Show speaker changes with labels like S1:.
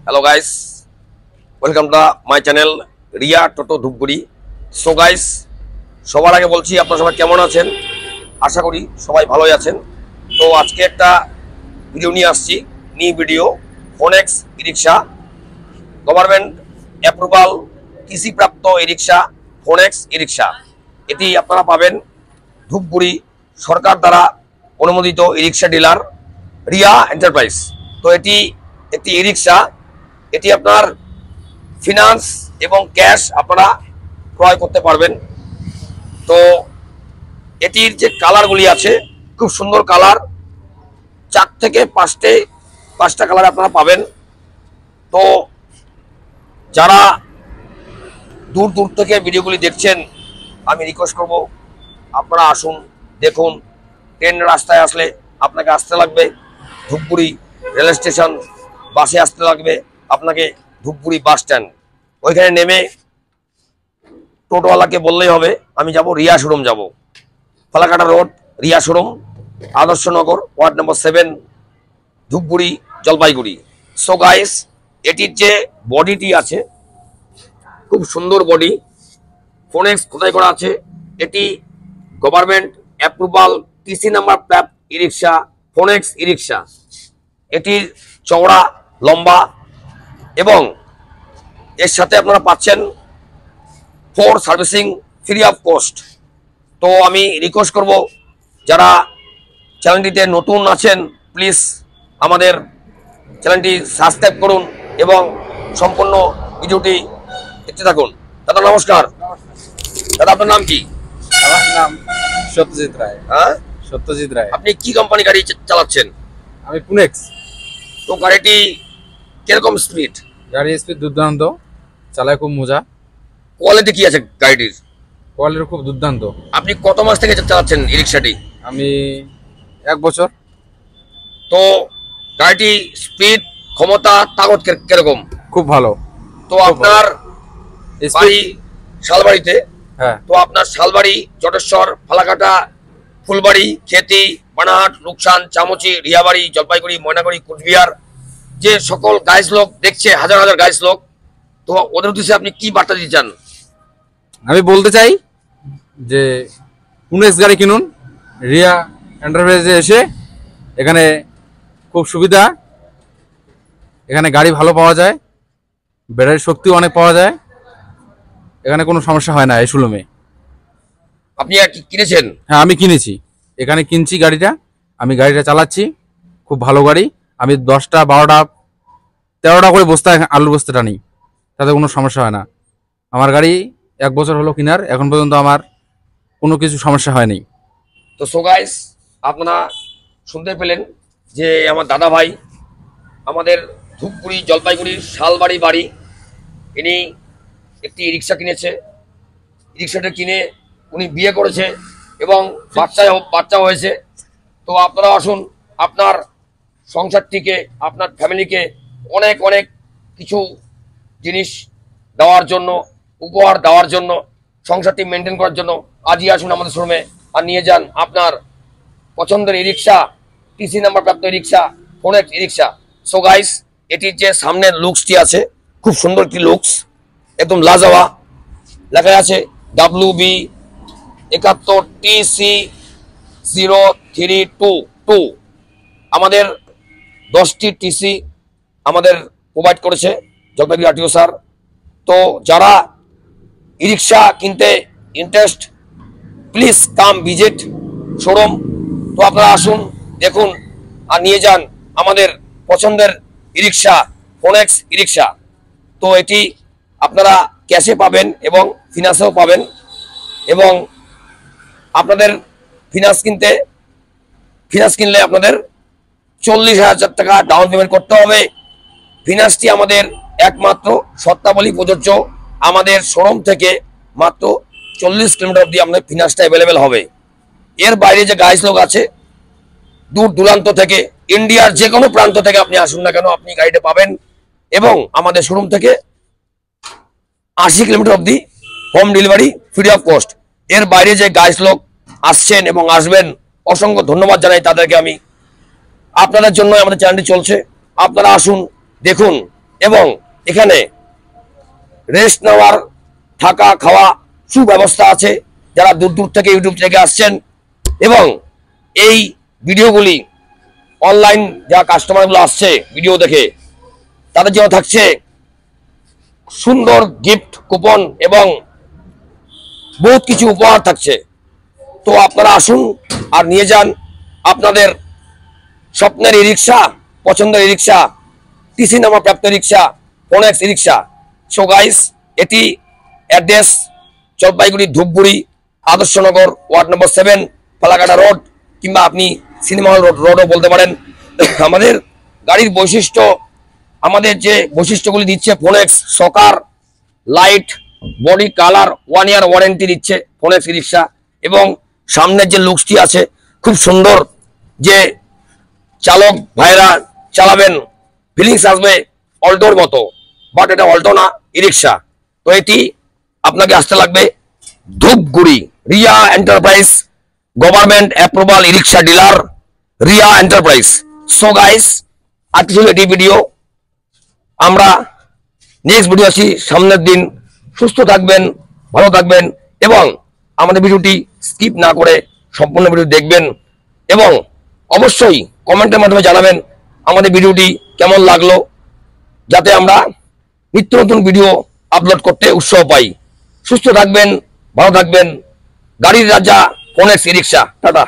S1: Hello guys, welcome to my channel Riya toto Dhupguri. So guys, সবার আগে বলছি আপনারা সবাই কেমন আছেন, আশা করি সবাই ভালোই আছেন। তো আজকে একটা ভিডিও নিয়ে আসছি, নিউ ভিডিও ফোনেক্স ই রিক্সা, গভর্নমেন্ট অ্যাপ্রুভাল টিসি প্রাপ্ত ই রিক্সা ফোনেক্স ই রিক্সা। এটি আপনারা পাবেন ধূপগুড়ি সরকার দ্বারা অনুমোদিত ই রিক্সা ডিলার রিয়া এন্টারপ্রাইজ। তো এটি একটি ই রিক্সা, এটি আপনার ফিনান্স এবং ক্যাশ আপনারা ক্রয় করতে পারবেন। তো এটির যে কালারগুলি আছে খুব সুন্দর কালার, 4 থেকে 5টা কালার আপনারা পাবেন। তো যারা দূর দূর থেকে ভিডিওগুলি দেখছেন, আমি রিকোয়েস্ট করব আপনারা আসুন, দেখুন। ট্রেন রাস্তায় আসলে আপনাকে আসতে লাগবে ধূপগুড়ি রেল স্টেশন, বাসে আসতে লাগবে আপনাকে ধূপগুড়ি বাস স্ট্যান্ড। ওইখানে নেমে টোটোওয়ালাকে বললেই হবে আমি যাব রিয়া শোরুম, যাব Falakata road Riya showroom, Adarsh Nagar, ward number 7, Dhupguri, Jalpaiguri. So guys, এটির যে বডিটি আছে খুব সুন্দর বডি, ফোনেক্স খোদাই করা আছে। এটি গভর্নমেন্ট অ্যাপ্রুভাল টিসি নাম্বার প্রাপ্ত ই রিক্সা ফোনেক্স ই রিক্সা। এটির চওড়া, লম্বা এবং এর সাথে আপনারা পাচ্ছেন 4 সার্ভিসিং ফ্রি অফ কস্ট। তো আমি রিকোয়েস্ট করব যারা চ্যানেলটিতে নতুন আছেন, প্লিজ আমাদের চ্যানেলটি সাবস্ক্রাইব করুন এবং সম্পূর্ণ ভিডিওটি দেখতে থাকুন। দাদা নমস্কার। দাদা আপনার নাম কি?
S2: আমার নাম সত্যজিৎ রায়।
S1: হ্যাঁ,
S2: সত্যজিৎ রায়।
S1: আপনি কি কোম্পানি গাড়ি চালাচ্ছেন?
S2: আমি পুনেক্স।
S1: তো গাড়িটি কিরকম স্পিড?
S2: গাড়ি স্পিড দুর্দান্ত, চালায় খুব মজা।
S1: কোয়ালিটি কি আছে গাড়িটির?
S2: কোয়ালিটি খুব দুর্দান্ত।
S1: আপনি কত মাস থেকে চালাচ্ছেন ই রিক্সাটি?
S2: আমি 1 বছর।
S1: তো গাড়িটি স্পিড, ক্ষমতা, তাকত কিরকম?
S2: খুব ভালো।
S1: তো আপনার বাড়ি শালবাড়িতে?
S2: হ্যাঁ।
S1: তো আপনার শালবাড়ি, জটেশ্বর, ফালাকাটা, ফুলবাড়ি, খেতি, বানাহাট, রুকসান, চামচি, রিয়াবাড়ি, জলপাইগুড়ি, ময়নাগুড়ি, কুচবিহার যে সকল গাইস লোক দেখছে, হাজার হাজার গাইস লোক, তো ওদের উদ্দেশ্যে আপনি কি বার্তা দিতে চান?
S2: আমি বলতে চাই যে পুনেক্স গাড়ি কিনুন, রিয়া এন্টারপ্রাইজে এসে। এখানে খুব সুবিধা, এখানে গাড়ি ভালো পাওয়া যায়, ব্যাটারি শক্তিও অনেক পাওয়া যায়, এখানে কোনো সমস্যা হয় না এই শোরুমে।
S1: আপনি কি কিনেছেন?
S2: হ্যাঁ, আমি কিনেছি, এখানে কিনছি গাড়িটা, আমি গাড়িটা চালাচ্ছি, খুব ভালো গাড়ি। আমি 10টা 12টা 13টা করে বস্তা আলুর বস্তা টানি, তাতে কোনো সমস্যা হয় না। আমার গাড়ি 1 বছর হলো কেনার, এখন পর্যন্ত আমার কোনো কিছু সমস্যা হয়নি।
S1: তো সো গাইস, আপনারা শুনতে পেলেন যে আমার দাদা ভাই আমাদের ধূপগুড়ি জলপাইগুড়ির শালবাড়ি বাড়ি, ইনি একটি রিক্সা কিনেছে। রিক্সাটা কিনে উনি বিয়ে করেছে এবং বাচ্চা হয়েছে। তো আপনারা আসুন, আপনার সংসারটিকে, আপনার ফ্যামিলিকে অনেক অনেক কিছু জিনিস দেওয়ার জন্য, উপহার দেওয়ার জন্য, সংসারটি মেনটেন করার জন্য আজই আসুন আমাদের শোরুমে আর নিয়ে যান আপনার পছন্দের ই রিক্সা, টিসি নাম্বার প্রাপ্ত ই রিক্সা, ফোনেক্স ই রিক্সা। সো গাইস, এটির যে সামনের লুকসটি আছে খুব সুন্দর একটি লুকস, একদম লাজওয়া, লেখা আছে WB 71 TC 0322। আমাদের 10টি টিসি আমাদের প্রোভাইড করেছে জলপাইগুড়ি আরটিও স্যার। তো যারা ই রিক্সা কিনতে interest, please come visit showroom. তো আপনারা আসুন, দেখুন আর নিয়ে যান আমাদের পছন্দের ই রিক্সা ফোনেক্স ই রিক্সা। তো এটি আপনারা ক্যাশে পাবেন এবং ফিনান্সেও পাবেন, এবং আপনাদের ফিনান্স কিনলে আপনাদের 40,000 টাকা ডাউন পেমেন্ট করতে হবে। ফিনান্সটি আমাদের একমাত্র শর্তাবলী প্রযোজ্য, আমাদের শোরুম থেকে মাত্র 40 কিলোমিটার অবধি আমাদের ফিনান্সটা অ্যাভেলেবেল হবে। এর বাইরে যে গাইস লোক আছে দূর দূরান্ত থেকে, ইন্ডিয়ার যে কোনো প্রান্ত থেকে আপনি আসুন না কেন, আপনি গাড়িটা পাবেন। এবং আমাদের শোরুম থেকে 80 কিলোমিটার অবধি home delivery free of cost. এর বাইরে যে গাইস লোক আসছেন এবং আসবেন, অসংখ্য ধন্যবাদ জানাই তাদেরকে আমি। আপনাদের জন্য আমাদের চ্যানেলটি চলছে, আপনারা আসুন, দেখুন এবং এখানে রেস্ট নেওয়ার, থাকা খাওয়া সুব্যবস্থা আছে। যারা দূর দূর থেকে ইউটিউব থেকে আসছেন এবং এই ভিডিওগুলি অনলাইন যা কাস্টমারগুলো আসছে ভিডিও দেখে, তাদের জন্য থাকছে সুন্দর গিফট কুপন এবং বহুত কিছু উপহার থাকছে। তো আপনারা আসুন আর নিয়ে যান আপনাদের স্বপ্নের ই রিক্সা, পছন্দের ই রিক্সা, টিসি নামা প্রাপ্ত রিক্সা, ফোনেক্স ই রিক্সা। সো গাইস, এটি address Jalpaiguri Dhupguri Adarsh Nagar ward number 7 Falakata road, কিংবা আপনি সিনেমা হল রোডও বলতে পারেন। আমাদের গাড়ির বৈশিষ্ট্য, আমাদের যে বৈশিষ্ট্যগুলি দিচ্ছে Phonex, shocker, light, body colour, 1 year warranty দিচ্ছে ফোনেক্স ই রিক্সা। এবং সামনের যে লুকসটি আছে খুব সুন্দর, যে চালক ভাইরা চালাবেন ফিলিংস আসবে অল্টোর মতো, বাট এটা অল্টো না, ই রিক্সা। তো এটি আপনাকে আসতে লাগবে Dhupguri Riya enterprise, government approval E rickshaw dealer Riya enterprise. So guys, আজকে ছিল এটি ভিডিও। আমরা নেক্সট ভিডিও আসি সামনের দিন। সুস্থ থাকবেন, ভালো থাকবেন এবং আমাদের ভিডিওটি স্কিপ না করে সম্পূর্ণ ভিডিও দেখবেন এবং অবশ্যই কমেন্টের মাধ্যমে জানাবেন আমাদের ভিডিওটি কেমন লাগলো, যাতে আমরা নিত্য নতুন ভিডিও আপলোড করতে উৎসাহ পাই। সুস্থ থাকবেন, ভালো থাকবেন। গাড়ির রাজা ফোনেক্স ই রিক্সা। টাটা।